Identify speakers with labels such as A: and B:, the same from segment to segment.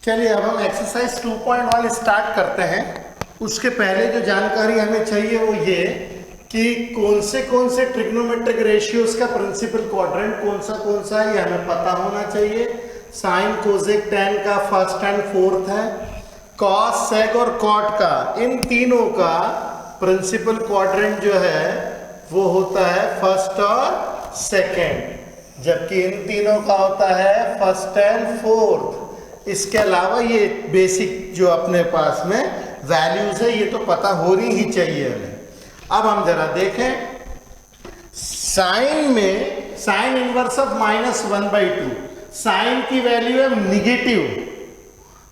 A: चलिए अब हम एक्सरसाइज 2.1 स्टार्ट करते हैं। उसके पहले जो जानकारी हमें चाहिए वो ये कि कौन से ट्रिग्नोमेट्रिक रेशियोज का प्रिंसिपल क्वाड्रेंट कौन सा है, ये हमें पता होना चाहिए। साइन कोसेक टैन का फर्स्ट एंड फोर्थ है, कॉस सेक और कॉट का, इन तीनों का प्रिंसिपल क्वाड्रेंट जो है वो होता है फर्स्ट और सेकंड, जबकि इन तीनों का होता है फर्स्ट एंड फोर्थ। इसके अलावा ये बेसिक जो अपने पास में वैल्यूज है ये तो पता होनी ही चाहिए हमें। अब हम जरा देखें, साइन में साइन इनवर्स ऑफ -1/2, साइन की वैल्यू है निगेटिव।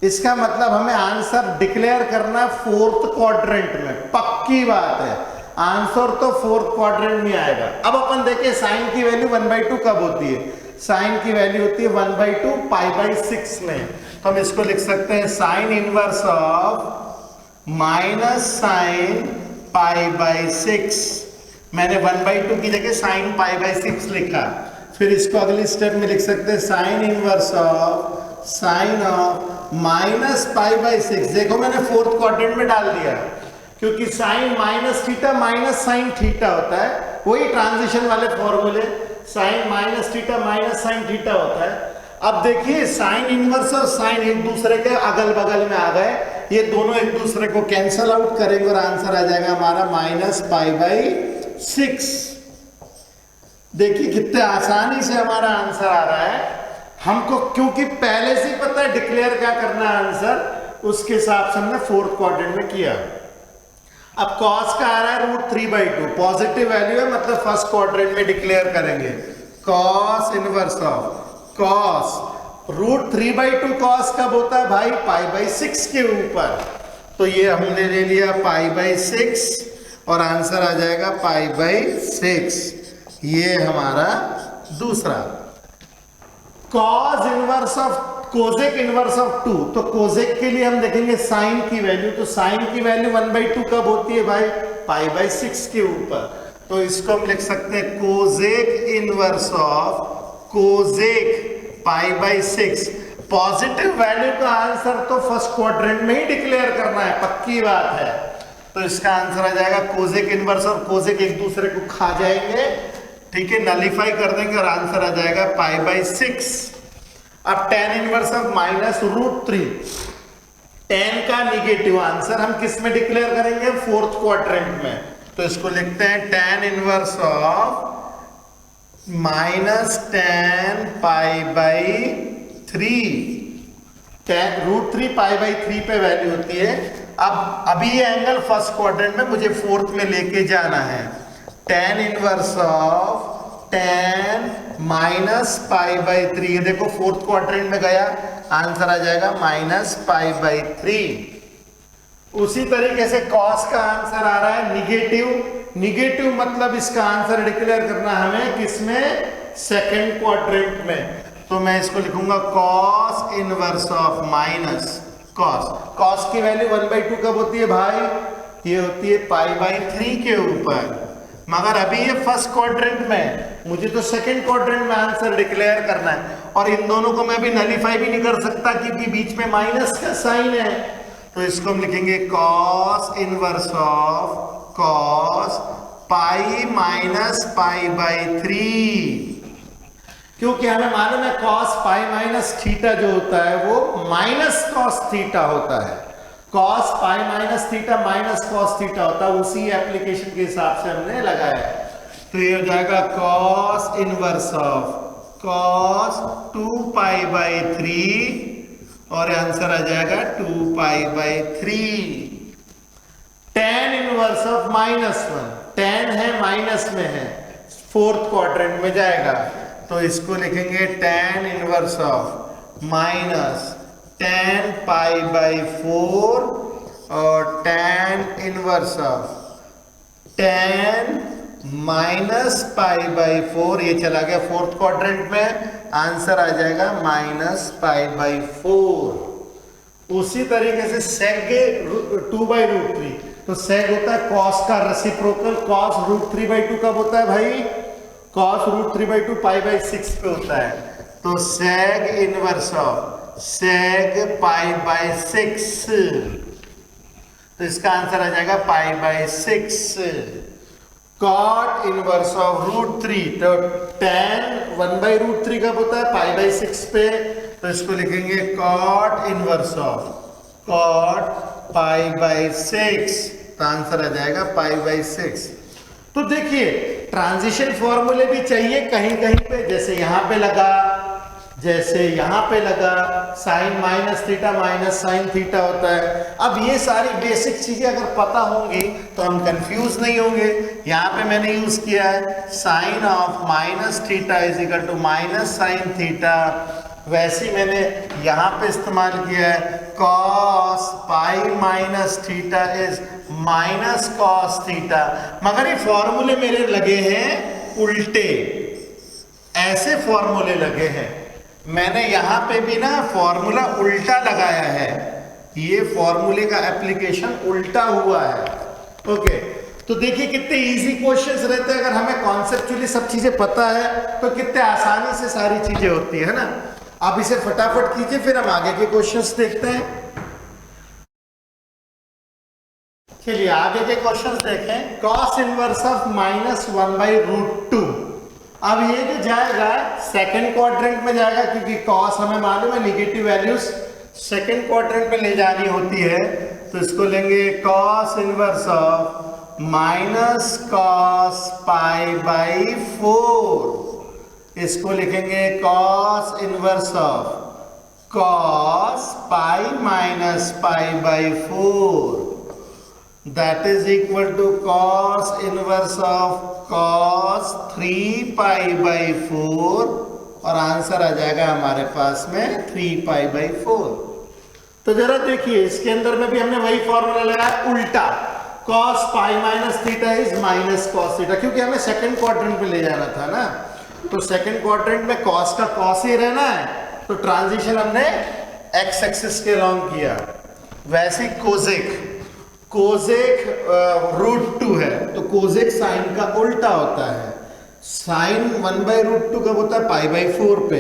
A: इसका मतलब हमें आंसर डिक्लेयर करना फोर्थ क्वाड्रेंट में, पक्की बात है, आंसर तो फोर्थ क्वाड्रेंट में आएगा। अब अपन देखें साइन की वैल्यू 1/2 कब होती है। साइन की वैल्यू होती है 1/2 π/6 में, तो हम इसको लिख सकते हैं sine inverse of minus sine π/6। मैंने 1/2 की जगह साइन π/6 लिखा। फिर इसको अगली स्टेप में लिख सकते हैं sine inverse of sine of minus π/6। देखो मैंने फोर्थ क्वाड्रेंट में डाल दिया, क्योंकि sine minus theta minus sine theta होता है, वही ट्रांजिशन वाले फॉर्मूले, sine minus theta minus sine theta होता है। अब देखिए साइन इनवर्स और साइन एक दूसरे के अगल बगल में आ गए, ये दोनों एक दूसरे को कैंसल आउट करेंगे और आंसर आ जाएगा हमारा -π/6। देखिए कितने आसानी से हमारा आंसर आ रहा है हमको, क्योंकि पहले से ही पता है डिक्लेयर क्या करना है आंसर, उसके हिसाब से हमने फोर्थ क्वाड्रेंट में किया। अब cos का आ रहा है √3/2, पॉजिटिव वैल्यू है, मतलब फर्स्ट क्वाड्रेंट में डिक्लेयर करेंगे cos inverse of cos √3/2। cos कब होता है भाई? π/6 के ऊपर, तो ये हमने ले लिया π/6 और आंसर आ जाएगा π/6। ये हमारा दूसरा। cos inverse of cosec inverse of 2, तो कोसेक के लिए हम देखेंगे साइन की वैल्यू, तो साइन की वैल्यू 1/2 कब होती है भाई? π/6 के ऊपर, तो इसको हम लिख सकते हैं cosec inverse of cosec π/6। Positive value का आंसर तो फर्स्ट क्वाड्रेंट में ही डिक्लेयर करना है, पक्की बात है। तो इसका आंसर आ जाएगा कोसेक इनवर्स और कोसेक एक दूसरे को खा जाएंगे, ठीक है, नलीफाई कर देंगे और आंसर आ जाएगा π/6। अब tan इनवर्स ऑफ -√3, tan का निगेटिव आंसर हम किस में डिक्लेयर करेंगे? फोर्थ क्वाड्रेंट में, तो इसको लिखते हैं tan इनवर्स ऑफ -tan π/3। √3 π/3 पे वैल्यू होती है। अब अभी ये एंगल फर्स्ट क्वाड्रेंट में मुझे फोर्थ में लेके जाना है। tan इनवर्स ऑफ tan -π/3, ये देखो फोर्थ क्वाड्रेंट में गया, आंसर आ जाएगा -π/3। उसी तरीके से cos का आंसर आ रहा है निगेटिव, मतलब इसका आंसर डिक्लेयर करना हमें किसमें? सेकंड क्वाड्रेंट में, तो मैं इसको लिखूंगा cos inverse of minus cos की वैल्यू 1/2 कब होती है भाई? ये होती है π/3 के ऊपर, मगर अभी ये फर्स्ट क्वाड्रेंट में, मुझे तो सेकंड क्वाड्रेंट में आंसर डिक्लेयर करना है, और इन दोनों को मैं भी नलीफाई भी नहीं कर सकता क्योंकि बीच में माइनस का साइन है। तो इसको हम लिखेंगे cos इनवर्स ऑफ cos π-π/3, क्योंकि हमें मालूम है cos π-θ जो होता है वो माइनस cos थीटा होता है, cos π-θ माइनस cos थीटा होता है, उसी एप्लीकेशन के हिसाब से हमने लगाया है। तो ये हो जाएगा cos इनवर्स ऑफ cos 2π/3 और आंसर आ जाएगा 2π/3। tan इनवर्स ऑफ -1, tan है माइनस में है, फोर्थ क्वाड्रेंट में जाएगा, तो इसको लिखेंगे tan इनवर्स ऑफ -tan π/4 और tan इनवर्स ऑफ tan -π/4, ये चला गया फोर्थ क्वाड्रेंट में, आंसर आ जाएगा -π/4। उसी तरीके से sec 2/√3, तो sec होता है cos का रेसिप्रोकल, cos √3/2 कब होता है भाई? cos √3/2 π/6 पे होता है, तो sec इनवर्स ऑफ sec π/6, तो इसका आंसर आ जाएगा π/6। cot इनवर्स ऑफ √3, तो tan 1/√3 कब होता है? π/6 पे, तो इसको लिखेंगे cot इनवर्स ऑफ π/6, तो आंसर आ जाएगा π/6। तो देखिए ट्रांजिशन फॉर्मूले भी चाहिए कहीं कहीं पे, जैसे यहां पे लगा, जैसे यहां पे लगा, sine minus theta minus sine theta होता है। अब ये सारी बेसिक चीजें अगर पता होंगी तो हम कंफ्यूज नहीं होंगे। यहां पे मैंने यूज किया है sine of minus theta is equal to minus sine theta, वैसे मैंने यहां पे इस्तेमाल किया है cos pi minus theta is minus cos theta, मगर ये फॉर्मूले मेरे लगे हैं उल्टे, ऐसे फॉर्मूले लगे हैं। मैंने यहां पे भी ना फॉर्मूला उल्टा लगाया है, ये फॉर्मूले का एप्लीकेशन उल्टा हुआ है। ओके, तो देखिए कितने इजी क्वेश्चंस रहते हैं, अगर हमें कॉन्सेप्चुअली सब चीजें पता है तो कितने आसानी से सारी चीजें होती है ना। आप इसे फटाफट कीजिए, फिर हम आगे के क्वेश्चंस देखते हैं। चलिए आगे के क्वेश्चंस देखें। cos इनवर्स ऑफ -1/√2, अब ये जो जाएगा सेकंड क्वाड्रेंट में जाएगा, क्योंकि cos हमें मालूम है नेगेटिव वैल्यूज सेकंड क्वाड्रेंट में ले जानी होती है, तो इसको लेंगे cos इनवर्स ऑफ -cos π/4, इसको लिखेंगे cos inverse of cos π -π/4, that is equal to cos inverse of cos 3π/4, और आंसर आ जाएगा हमारे पास में 3π/4। तो जरा देखिए इसके अंदर में भी हमने वही फॉर्मूला लगाया उल्टा, cos π minus theta is minus cos theta, क्योंकि हमें सेकंड क्वाड्रेंट में ले जाना था ना, तो सेकंड क्वाड्रेंट में cos का cos ही रहना है, तो ट्रांजिशन हमने x एक्सिस के लॉन्ग किया। वैसे कोसेक √2 है, तो कोसेक साइन का उल्टा होता है, साइन 1/√2 कब होता है? π/4 पे,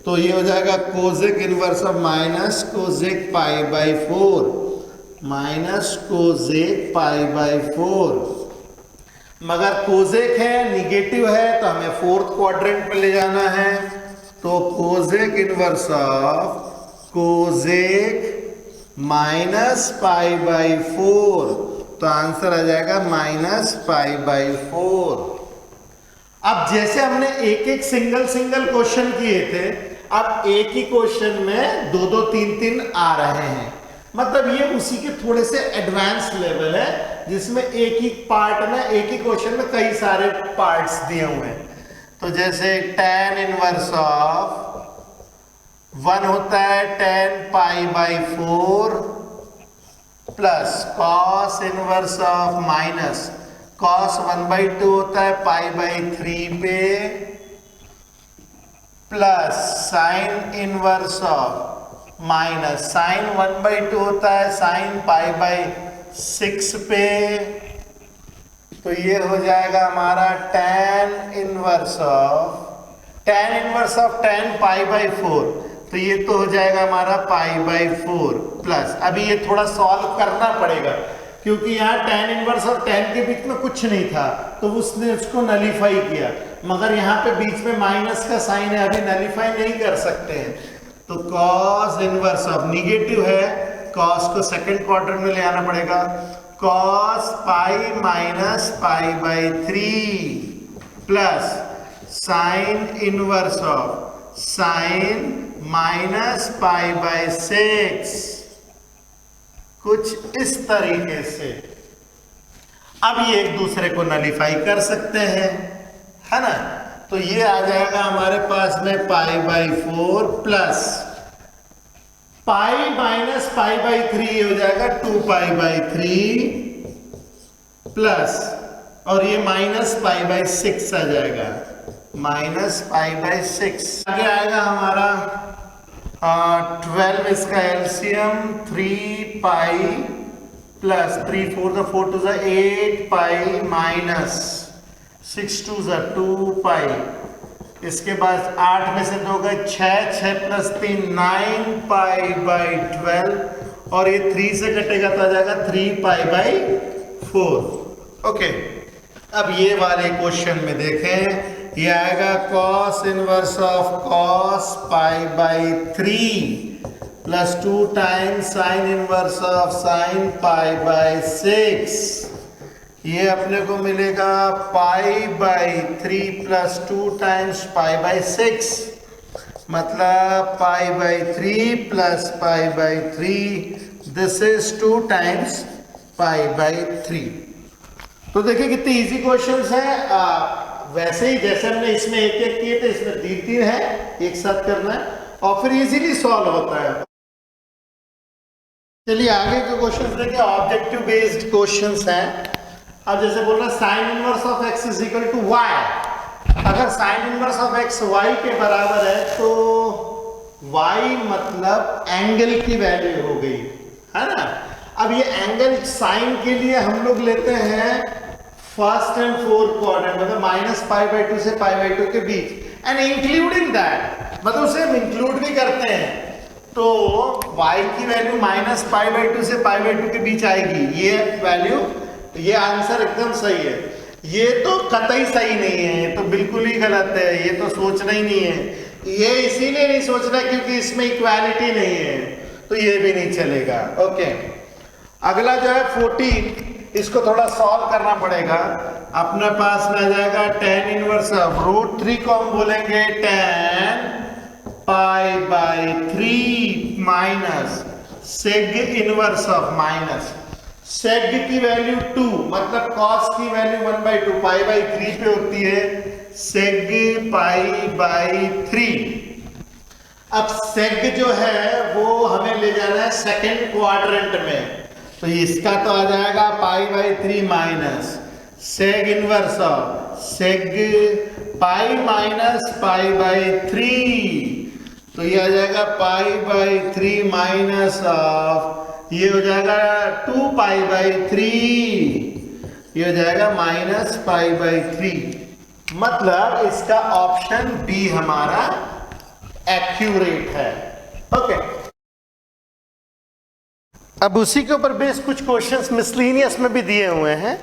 A: तो ये हो जाएगा cosec inverse of minus cosec π/4, minus cosec π/4, मगर कोसेक है निगेटिव है तो हमें फोर्थ क्वाड्रेंट में ले जाना है, तो कोसेक इनवर्स ऑफ कोसेक -π/4, तो आंसर आ जाएगा -π/4। अब जैसे हमने एक एक सिंगल क्वेश्चन किए थे, अब एक ही क्वेश्चन में दो 3 आ रहे हैं, मतलब ये उसी के थोड़े से एडवांस लेवल है, जिसमें एक ही पार्ट में एक ही क्वेश्चन में कई सारे पार्ट्स दिए हुए हैं। तो जैसे tan इनवर्स ऑफ 1 होता है tan π/4 plus cos inverse of minus cos 1/2 होता है π/3 पे, plus sin inverse of minus sin 1/2 होता है sin π/6 पे, तो ये हो जाएगा हमारा tan इनवर्स ऑफ tan π/4, तो ये तो हो जाएगा हमारा π/4 प्लस, अभी ये थोड़ा सॉल्व करना पड़ेगा क्योंकि यहाँ tan इनवर्स और tan के बीच में कुछ नहीं था, तो उसने उसको नलीफाई किया, मगर यहाँ पे बीच में माइनस का साइन है, अभी नलीफाई नहीं कर सकते हैं, तो cos इनवर्स ऑफ निगेटिव है, cos को सेकंड क्वाड्रेंट में ले आना पड़ेगा, cos π -π/3 plus sine inverse of sine -π/6, कुछ इस तरीके से। अब ये एक दूसरे को नलीफाई कर सकते हैं, है ना, तो ये आ जाएगा हमारे पास में π/4 प्लस π -π/3 हो जाएगा 2π/3 प्लस, और ये -π/6 आ जाएगा, -π/6। आगे आएगा हमारा 12, इसका एलसीएम 3π प्लस 3 4 4 2 8π माइनस 6 2 2π, इसके बाद 8 में से 2 गए 6, 6 प्लस 3 9 पाई बाई 12 और ये 3 से कटेगा तो आ जाएगा 3 पाई बाई 4। ओके, अब ये वाले क्वेश्चन में देखें, ये आएगा cos inverse of cos pi by 3 plus 2 times sign inverse of sine pi by 6। ये अपने को मिलेगा pi by 3 plus 2 times pi by 6, मतलब pi by 3 plus pi by 3, this is 2 times pi by 3। तो देखिए कितने इजी क्वेश्चंस हैं। वैसे ही जैसे हमने इसमें एक एक किए थे, इसमें 3 है, एक साथ करना है और फिर इजीली सॉल्व होता है। चलिए आगे के क्वेश्चंस देखिए, ऑब्जेक्टिव बेस्ड क्वेश्चंस हैं। अब जैसे बोल रहा है sine inverse of x is equal to y। अगर sine inverse of x y के बराबर है तो y मतलब एंगल की वैल्यू हो गई, है ना। अब ये एंगल साइन के लिए हम लोग लेते हैं फर्स्ट एंड फोर्थ क्वाड्रेंट, मतलब -π/2 से π/2 के बीच, एंड इंक्लूडिंग दैट, मतलब उसे हम इंक्लूड भी करते हैं, तो y की वैल्यू -π/2 से π/2 के बीच आएगी। ये वैल्यू, ये आंसर एकदम सही है। ये तो कतई सही नहीं है, ये तो बिल्कुल ही गलत है, ये तो सोचना ही नहीं है। ये इसीलिए नहीं सोचना क्योंकि इसमें इक्वालिटी नहीं है, तो ये भी नहीं चलेगा। ओके, अगला जो है 14, इसको थोड़ा सॉल्व करना पड़ेगा। अपने पास में आ जाएगा tan इनवर्स ऑफ √3 को हम बोलेंगे tan pi by 3 minus सेग inverse of minus सेग की वैल्यू 2, मतलब cos की वैल्यू 1/2 पाई बाई 3 पे होती है, सेग पाई बाई 3। अब सेग जो है वो हमें ले जाना है सेकंड क्वाड्रेंट में, तो इसका तो आ जाएगा pi by 3 minus सेग inverse of सेग pi minus pi by 3, तो ये आ जाएगा पाई बाई 3 माइनस ऑफ, ये हो जाएगा 2 पाई बाई 3, ये हो जाएगा -π/3। मतलब इसका ऑप्शन बी हमारा एक्यूरेट है। ओके, अब उसी के ऊपर बेस कुछ क्वेश्चंस मिसलिनियस में भी दिए हुए हैं।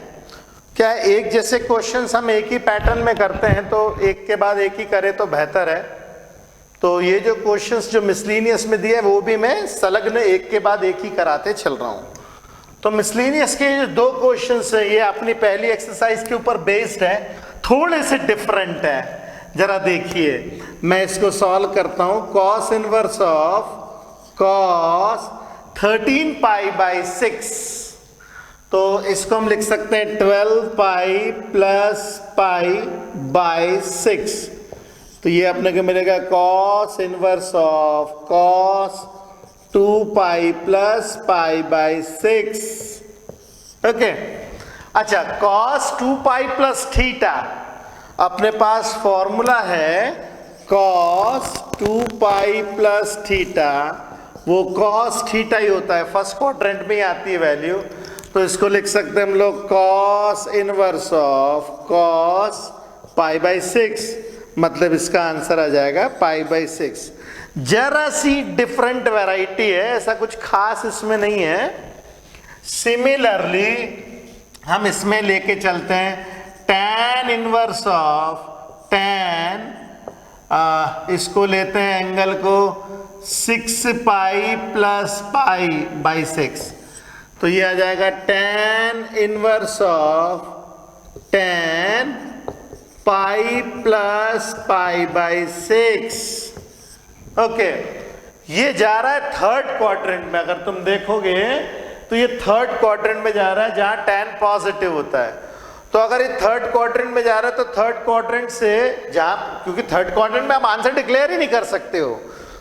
A: क्या एक जैसे क्वेश्चंस हम एक ही पैटर्न में करते हैं तो एक के बाद एक ही करें तो बेहतर है। तो ये जो क्वेश्चंस जो मिसलिनियस में दिए वो भी मैं संलग्न एक के बाद एक ही कराते चल रहा हूँ। तो मिसलिनियस के जो 2 क्वेश्चंस है ये अपनी पहली एक्सरसाइज के ऊपर बेस्ड है, थोड़े से डिफरेंट है। जरा देखिए, मैं इसको सॉल्व करता हूँ। cos inverse of cos 13 pi by 6, तो इसको हम लिख सकते हैं 12 पाई प्लस पाई बाई 6। तो ये अपने को मिलेगा cos inverse of cos 2 pi plus pi by 6। Okay, अच्छा, cos 2 पाई प्लस थीटा, अपने पास फॉर्मूला है cos 2 पाई प्लस थीटा, वो cos थीटा ही होता है, फर्स्ट क्वाड्रेंट में ही आती है वैल्यू। तो इसको लिख सकते हैं हम लोग cos inverse of cos pi by 6, मतलब इसका आंसर आ जाएगा पाई बाई 6। जरा सी डिफरेंट वैरायटी है, ऐसा कुछ खास इसमें नहीं है। सिमिलरली हम इसमें लेके चलते हैं tan इनवर्स ऑफ tan, इसको लेते हैं एंगल को 6 पाई प्लस पाई बाई 6, तो ये आ जाएगा tan inverse of tan pi plus pi by 6। Okay, ये जा रहा है थर्ड क्वाड्रेंट में। अगर तुम देखोगे तो ये थर्ड क्वाड्रेंट में जा रहा है जहां tan पॉजिटिव होता है। तो अगर ये थर्ड क्वाड्रेंट में जा रहा है तो थर्ड क्वाड्रेंट से जहां, क्योंकि थर्ड क्वाड्रेंट में आप आंसर डिक्लेयर ही नहीं कर सकते हो,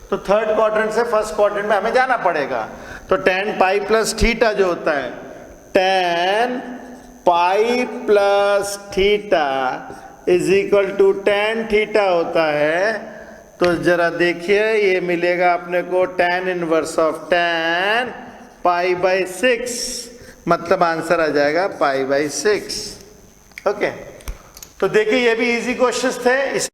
A: तो थर्ड क्वाड्रेंट से फर्स्ट क्वाड्रेंट में हमें जाना पड़ेगा। तो tan पाई प्लस थीटा जो होता है, tan pi plus theta is equal to tan theta होता है। तो जरा देखिए, ये मिलेगा अपने को tan inverse of tan pi by 6, मतलब आंसर आ जाएगा पाई बाई 6। ओके, तो देखिए ये भी इजी क्वेश्चंस थे। इस